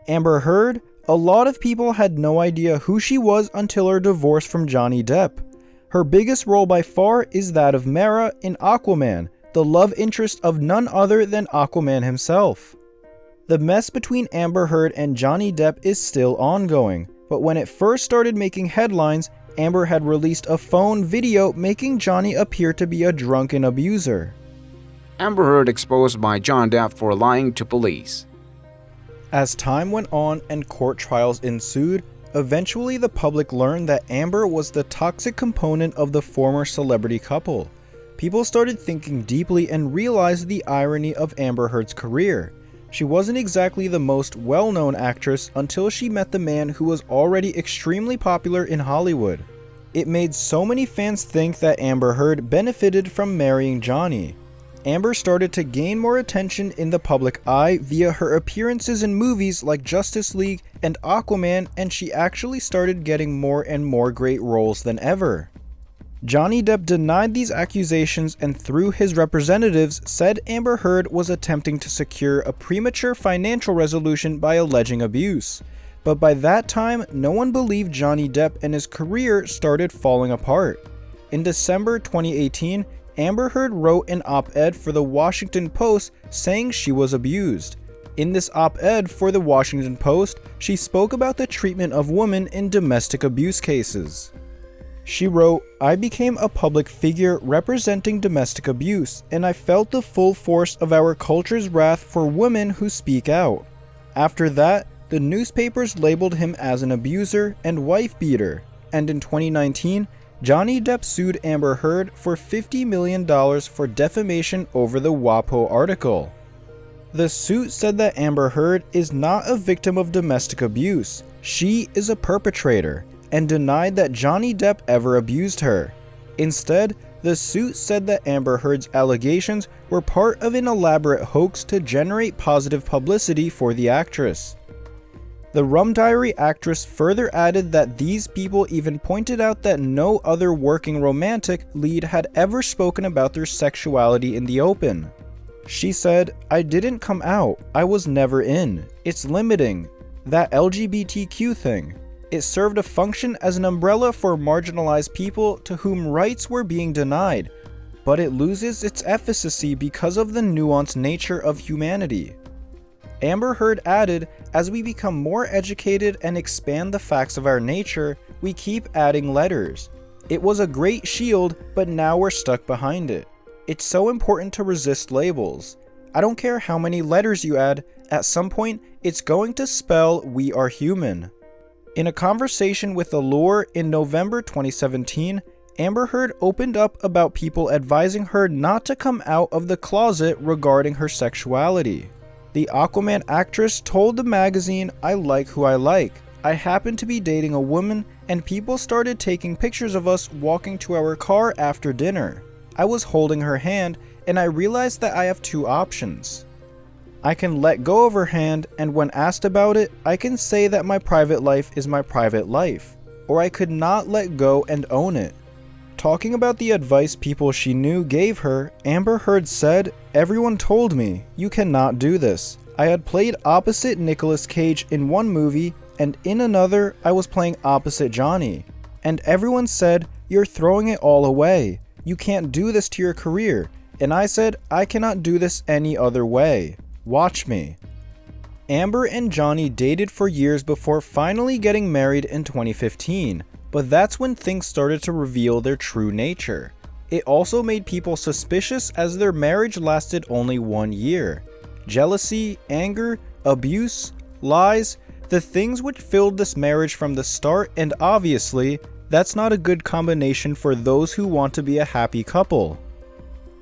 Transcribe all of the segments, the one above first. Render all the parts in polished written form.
Amber Heard? A lot of people had no idea who she was until her divorce from Johnny Depp. Her biggest role by far is that of Mera in Aquaman, the love interest of none other than Aquaman himself. The mess between Amber Heard and Johnny Depp is still ongoing, but when it first started making headlines, Amber had released a phone video making Johnny appear to be a drunken abuser. Amber Heard exposed by Johnny Depp for lying to police. As time went on and court trials ensued, eventually the public learned that Amber was the toxic component of the former celebrity couple. People started thinking deeply and realized the irony of Amber Heard's career. She wasn't exactly the most well-known actress until she met the man who was already extremely popular in Hollywood. It made so many fans think that Amber Heard benefited from marrying Johnny. Amber started to gain more attention in the public eye via her appearances in movies like Justice League and Aquaman, and she actually started getting more and more great roles than ever. Johnny Depp denied these accusations and through his representatives said Amber Heard was attempting to secure a premature financial resolution by alleging abuse. But by that time, no one believed Johnny Depp and his career started falling apart. In December 2018, Amber Heard wrote an op-ed for the Washington Post saying she was abused. In this op-ed for the Washington Post, she spoke about the treatment of women in domestic abuse cases. She wrote, "I became a public figure representing domestic abuse, and I felt the full force of our culture's wrath for women who speak out. After that, the newspapers labeled him as an abuser and wife beater, and in 2019, Johnny Depp sued Amber Heard for $50 million for defamation over the WAPO article. The suit said that Amber Heard is not a victim of domestic abuse, she is a perpetrator, and denied that Johnny Depp ever abused her. Instead, the suit said that Amber Heard's allegations were part of an elaborate hoax to generate positive publicity for the actress. The Rum Diary actress further added that these people even pointed out that no other working romantic lead had ever spoken about their sexuality in the open. She said, "I didn't come out, I was never in. It's limiting. That LGBTQ thing. It served a function as an umbrella for marginalized people to whom rights were being denied, but it loses its efficacy because of the nuanced nature of humanity." Amber Heard added, "As we become more educated and expand the facts of our nature, we keep adding letters. It was a great shield, but now we're stuck behind it. It's so important to resist labels. I don't care how many letters you add, at some point, it's going to spell we are human." In a conversation with Allure in November 2017, Amber Heard opened up about people advising her not to come out of the closet regarding her sexuality. The Aquaman actress told the magazine, "I like who I like. I happened to be dating a woman and people started taking pictures of us walking to our car after dinner. I was holding her hand and I realized that I have two options. I can let go of her hand, and when asked about it, I can say that my private life is my private life, or I could not let go and own it." Talking about the advice people she knew gave her, Amber Heard said, "Everyone told me, you cannot do this. I had played opposite Nicolas Cage in one movie, and in another, I was playing opposite Johnny. And everyone said, you're throwing it all away. You can't do this to your career. And I said, I cannot do this any other way. Watch me." Amber and Johnny dated for years before finally getting married in 2015, but that's when things started to reveal their true nature. It also made people suspicious as their marriage lasted only 1 year. Jealousy, anger, abuse, lies, the things which filled this marriage from the start, and obviously, that's not a good combination for those who want to be a happy couple.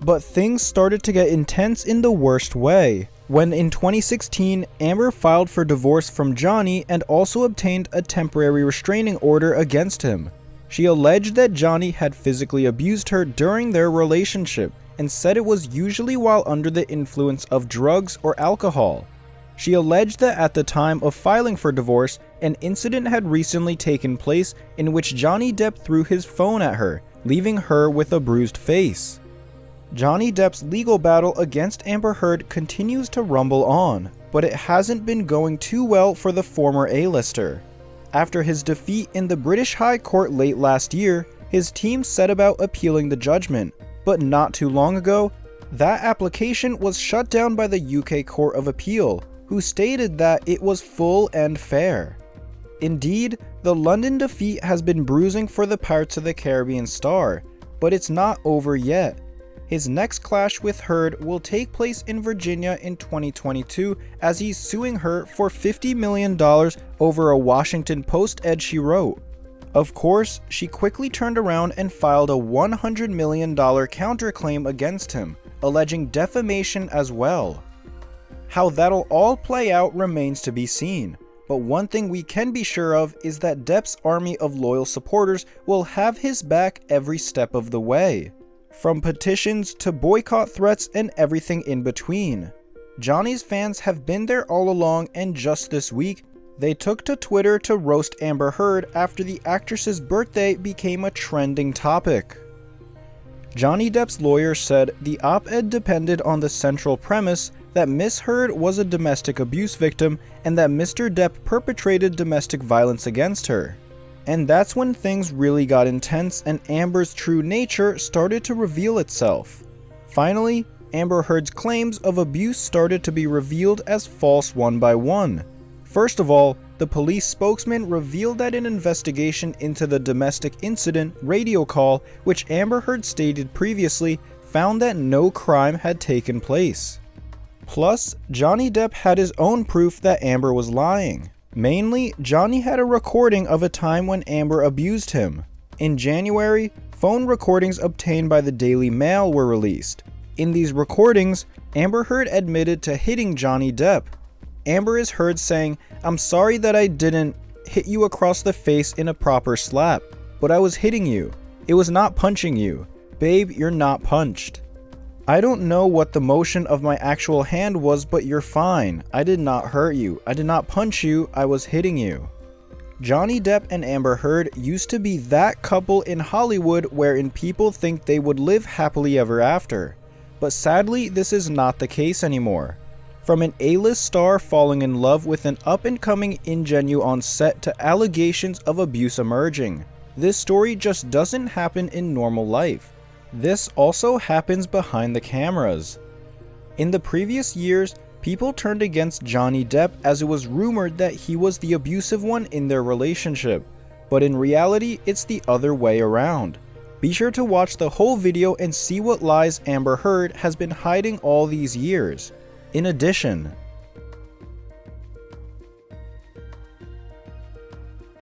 But things started to get intense in the worst way, when in 2016, Amber filed for divorce from Johnny and also obtained a temporary restraining order against him. She alleged that Johnny had physically abused her during their relationship and said it was usually while under the influence of drugs or alcohol. She alleged that at the time of filing for divorce, an incident had recently taken place in which Johnny Depp threw his phone at her, leaving her with a bruised face. Johnny Depp's legal battle against Amber Heard continues to rumble on. but it hasn't been going too well for the former A-lister. After his defeat in the British High Court late last year, his team set about appealing the judgment, but not too long ago, that application was shut down by the UK Court of Appeal, who stated that it was full and fair. Indeed, the London defeat has been bruising for the Pirates of the Caribbean star, but it's not over yet. His next clash with Heard will take place in Virginia in 2022 as he's suing her for $50 million over a Washington Post ed she wrote. Of course, she quickly turned around and filed a $100 million counterclaim against him, alleging defamation as well. How that'll all play out remains to be seen, but one thing we can be sure of is that Depp's army of loyal supporters will have his back every step of the way. From petitions to boycott threats and everything in between. Johnny's fans have been there all along, and just this week, they took to Twitter to roast Amber Heard after the actress's birthday became a trending topic. Johnny Depp's lawyer said the op-ed depended on the central premise that Miss Heard was a domestic abuse victim and that Mr. Depp perpetrated domestic violence against her. And that's when things really got intense and Amber's true nature started to reveal itself. Finally, Amber Heard's claims of abuse started to be revealed as false one by one. First of all, the police spokesman revealed that an investigation into the domestic incident radio call, which Amber Heard stated previously, found that no crime had taken place. Plus, Johnny Depp had his own proof that Amber was lying. Mainly, Johnny had a recording of a time when Amber abused him. In January, phone recordings obtained by the Daily Mail were released. In these recordings, Amber Heard admitted to hitting Johnny Depp. Amber is heard saying, "I'm sorry that I didn't hit you across the face in a proper slap, but I was hitting you. It was not punching you. Babe, you're not punched. I don't know what the motion of my actual hand was, but you're fine. I did not hurt you. I did not punch you. I was hitting you." Johnny Depp and Amber Heard used to be that couple in Hollywood wherein people think they would live happily ever after. But sadly, this is not the case anymore. From an A-list star falling in love with an up-and-coming ingenue on set to allegations of abuse emerging, this story just doesn't happen in normal life. This also happens behind the cameras. In the previous years, people turned against Johnny Depp as it was rumored that he was the abusive one in their relationship, but in reality, it's the other way around. Be sure to watch the whole video and see what lies Amber Heard has been hiding all these years. In addition,